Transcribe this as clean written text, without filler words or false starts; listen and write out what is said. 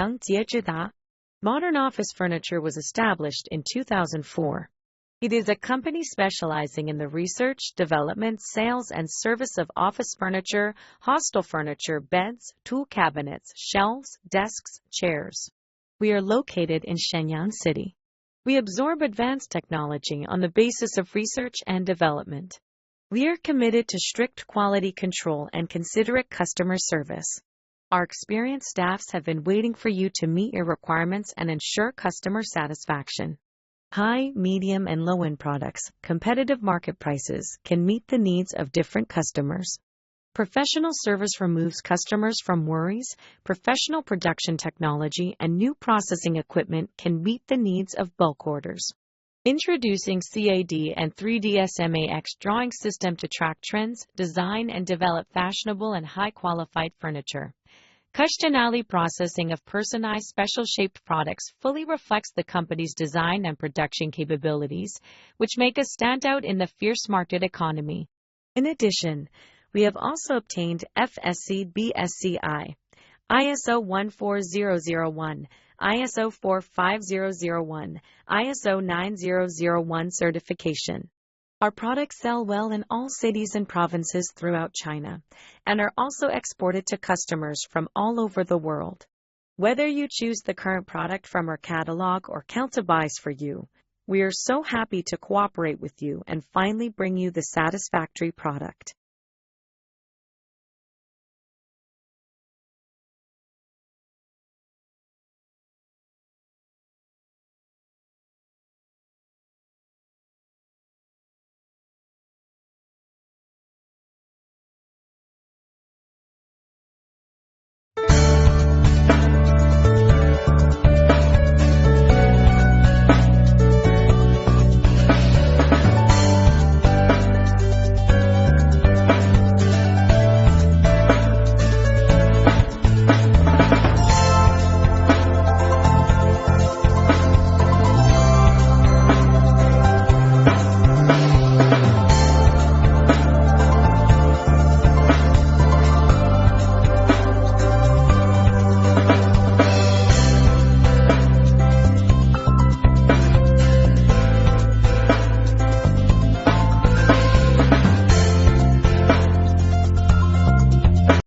Shenyang JZD. Modern Office Furniture was established in 2004. It is a company specializing in the research, development, sales, and service of office furniture, hostel furniture, beds, tool cabinets, shelves, desks, chairs. We are located in Shenyang City. We absorb advanced technology on the basis of research and development. We are committed to strict quality control and considerate customer service. Our experienced staffs have been waiting for you to meet your requirements and ensure customer satisfaction. High, medium, and low-end products, competitive market prices, can meet the needs of different customers. Professional service removes customers from worries. Professional production technology and new processing equipment can meet the needs of bulk orders. Introducing CAD and 3D SMAX drawing system to track trends, design, and develop fashionable and high-qualified furniture. Cushionali processing of personalized special-shaped products fully reflects the company's design and production capabilities, which make us stand out in the fierce market economy. In addition, we have also obtained FSC BSCI, ISO 14001, ISO 45001, ISO 9001 certification. Our products sell well in all cities and provinces throughout China, and are also exported to customers from all over the world. Whether you choose the current product from our catalog or Kelta buys for you, we are so happy to cooperate with you and finally bring you the satisfactory product.